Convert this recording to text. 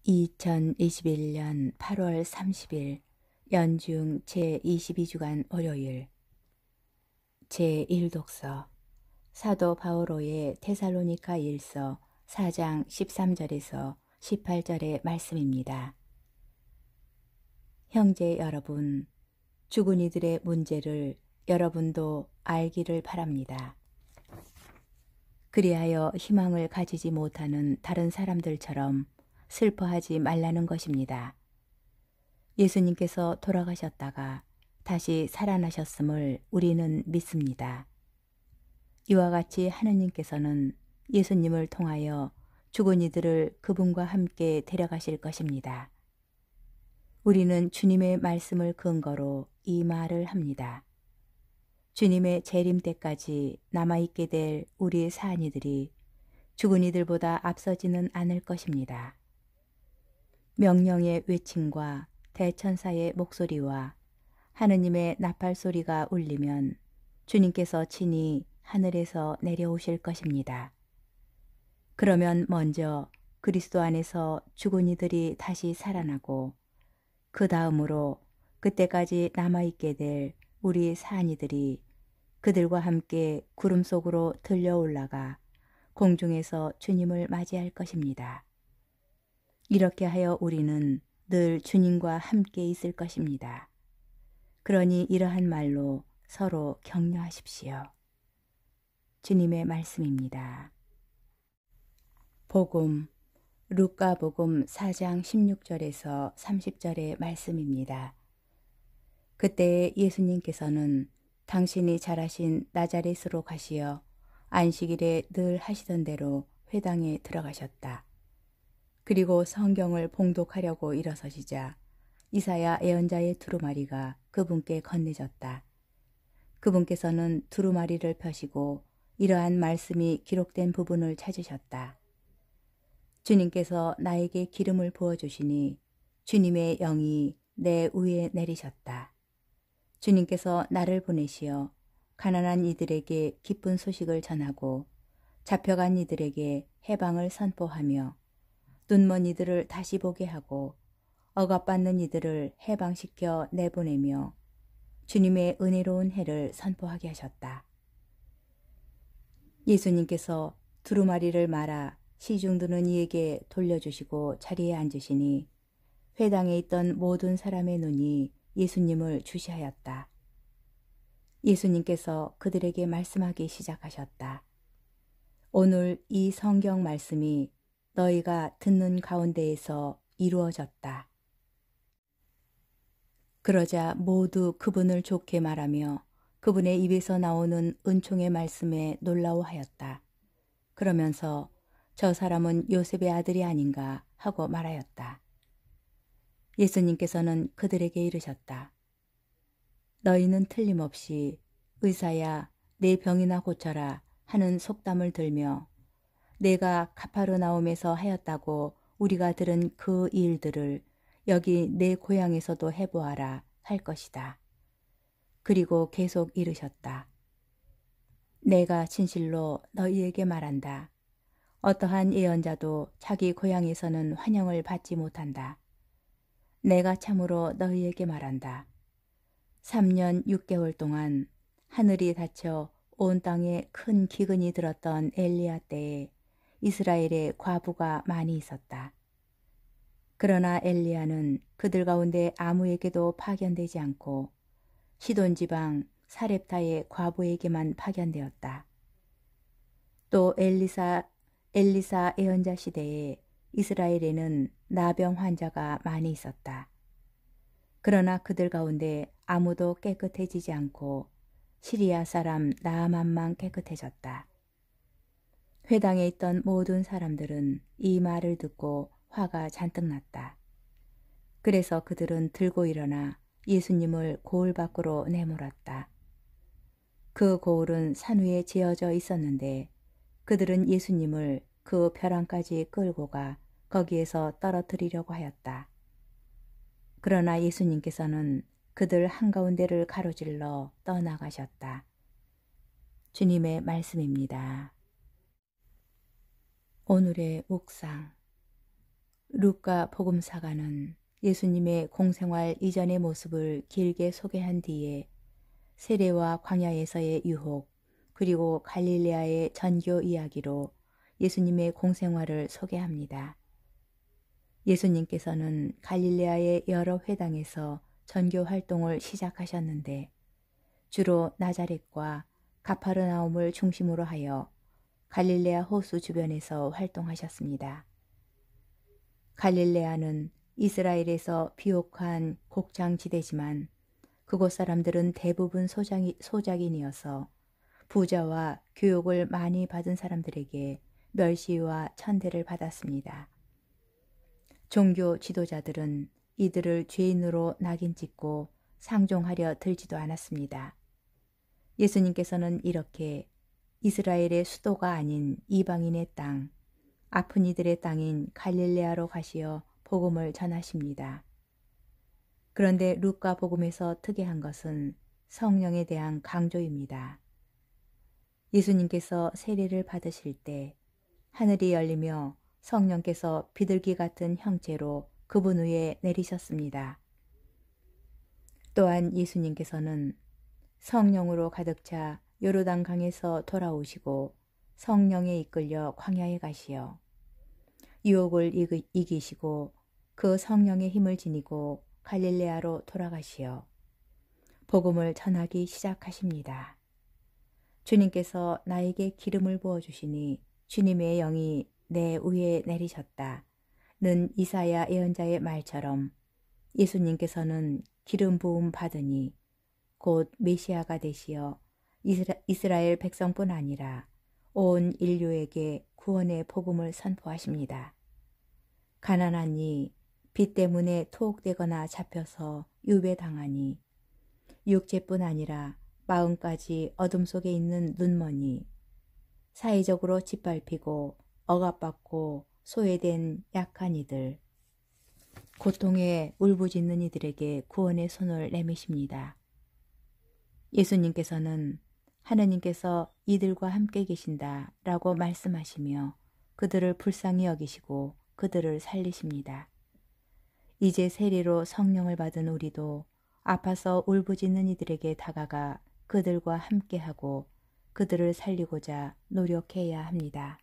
2021년 8월 30일 연중 제22주간 월요일 제1독서 사도 바오로의 데살로니가 일서 4장 13절에서 18절의 말씀입니다. 형제 여러분, 죽은 이들의 문제를 여러분도 알기를 바랍니다. 그리하여 희망을 가지지 못하는 다른 사람들처럼 슬퍼하지 말라는 것입니다. 예수님께서 돌아가셨다가 다시 살아나셨음을 우리는 믿습니다. 이와 같이 하느님께서는 예수님을 통하여 죽은 이들을 그분과 함께 데려가실 것입니다. 우리는 주님의 말씀을 근거로 이 말을 합니다. 주님의 재림 때까지 남아있게 될 우리 사안이들이 죽은 이들보다 앞서지는 않을 것입니다. 명령의 외침과 대천사의 목소리와 하느님의 나팔 소리가 울리면 주님께서 친히 하늘에서 내려오실 것입니다. 그러면 먼저 그리스도 안에서 죽은 이들이 다시 살아나고 그 다음으로 그때까지 남아있게 될 우리 사안이들이 그들과 함께 구름 속으로 들려 올라가 공중에서 주님을 맞이할 것입니다. 이렇게 하여 우리는 늘 주님과 함께 있을 것입니다. 그러니 이러한 말로 서로 격려하십시오. 주님의 말씀입니다. 복음, 루카복음 4장 16절에서 30절의 말씀입니다. 그때 예수님께서는 당신이 자라신 나자렛으로 가시어 안식일에 늘 하시던 대로 회당에 들어가셨다. 그리고 성경을 봉독하려고 일어서시자 이사야 예언자의 두루마리가 그분께 건네졌다. 그분께서는 두루마리를 펴시고 이러한 말씀이 기록된 부분을 찾으셨다. 주님께서 나에게 기름을 부어주시니 주님의 영이 내 위에 내리셨다. 주님께서 나를 보내시어 가난한 이들에게 기쁜 소식을 전하고 잡혀간 이들에게 해방을 선포하며 눈먼 이들을 다시 보게 하고 억압받는 이들을 해방시켜 내보내며 주님의 은혜로운 해를 선포하게 하셨다. 예수님께서 두루마리를 말아 시중 드는 이에게 돌려주시고 자리에 앉으시니 회당에 있던 모든 사람의 눈이 예수님을 주시하였다. 예수님께서 그들에게 말씀하기 시작하셨다. 오늘 이 성경 말씀이 너희가 듣는 가운데에서 이루어졌다. 그러자 모두 그분을 좋게 말하며 그분의 입에서 나오는 은총의 말씀에 놀라워하였다. 그러면서 저 사람은 요셉의 아들이 아닌가 하고 말하였다. 예수님께서는 그들에게 이르셨다. 너희는 틀림없이 의사야 내 병이나 고쳐라 하는 속담을 들며 내가 가파르나움에서 하였다고 우리가 들은 그 일들을 여기 내 고향에서도 해보아라 할 것이다. 그리고 계속 이르셨다. 내가 진실로 너희에게 말한다. 어떠한 예언자도 자기 고향에서는 환영을 받지 못한다. 내가 참으로 너희에게 말한다. 3년 6개월 동안 하늘이 닫혀 온 땅에 큰 기근이 들었던 엘리야 때에 이스라엘에 과부가 많이 있었다. 그러나 엘리야는 그들 가운데 아무에게도 파견되지 않고 시돈 지방 사렙타의 과부에게만 파견되었다. 또 엘리사 예언자 시대에 이스라엘에는 나병 환자가 많이 있었다. 그러나 그들 가운데 아무도 깨끗해지지 않고 시리아 사람 나아만만 깨끗해졌다. 회당에 있던 모든 사람들은 이 말을 듣고 화가 잔뜩 났다. 그래서 그들은 들고 일어나 예수님을 고을 밖으로 내몰았다. 그 고을은 산 위에 지어져 있었는데 그들은 예수님을 그 벼랑까지 끌고 가 거기에서 떨어뜨리려고 하였다. 그러나 예수님께서는 그들 한가운데를 가로질러 떠나가셨다. 주님의 말씀입니다. 오늘의 묵상. 루카 복음사가는 예수님의 공생활 이전의 모습을 길게 소개한 뒤에 세례와 광야에서의 유혹, 그리고 갈릴레아의 전교 이야기로 예수님의 공생활을 소개합니다. 예수님께서는 갈릴레아의 여러 회당에서 전교 활동을 시작하셨는데 주로 나자렛과 가파르나움을 중심으로 하여 갈릴레아 호수 주변에서 활동하셨습니다. 갈릴레아는 이스라엘에서 비옥한 곡창지대지만 그곳 사람들은 대부분 소작인이어서 부자와 교육을 많이 받은 사람들에게 멸시와 천대를 받았습니다. 종교 지도자들은 이들을 죄인으로 낙인 찍고 상종하려 들지도 않았습니다. 예수님께서는 이렇게 이스라엘의 수도가 아닌 이방인의 땅, 아픈 이들의 땅인 갈릴레아로 가시어 복음을 전하십니다. 그런데 루카 복음에서 특이한 것은 성령에 대한 강조입니다. 예수님께서 세례를 받으실 때 하늘이 열리며 성령께서 비둘기 같은 형체로 그분 위에 내리셨습니다. 또한 예수님께서는 성령으로 가득 차 요르단 강에서 돌아오시고 성령에 이끌려 광야에 가시어 유혹을 이기시고 그 성령의 힘을 지니고 갈릴레아로 돌아가시어 복음을 전하기 시작하십니다. 주님께서 나에게 기름을 부어주시니 주님의 영이 내 위에 내리셨다. 는 이사야 예언자의 말처럼 예수님께서는 기름 부음 받으니 곧 메시아가 되시어 이스라엘 백성뿐 아니라 온 인류에게 구원의 복음을 선포하십니다. 가난하니 빚 때문에 투옥되거나 잡혀서 유배당하니 육체뿐 아니라 마음까지 어둠 속에 있는 눈머니 사회적으로 짓밟히고 억압받고 소외된 약한 이들, 고통에 울부짖는 이들에게 구원의 손을 내미십니다. 예수님께서는 하느님께서 이들과 함께 계신다 라고 말씀하시며 그들을 불쌍히 여기시고 그들을 살리십니다. 이제 세례로 성령을 받은 우리도 아파서 울부짖는 이들에게 다가가 그들과 함께하고 그들을 살리고자 노력해야 합니다.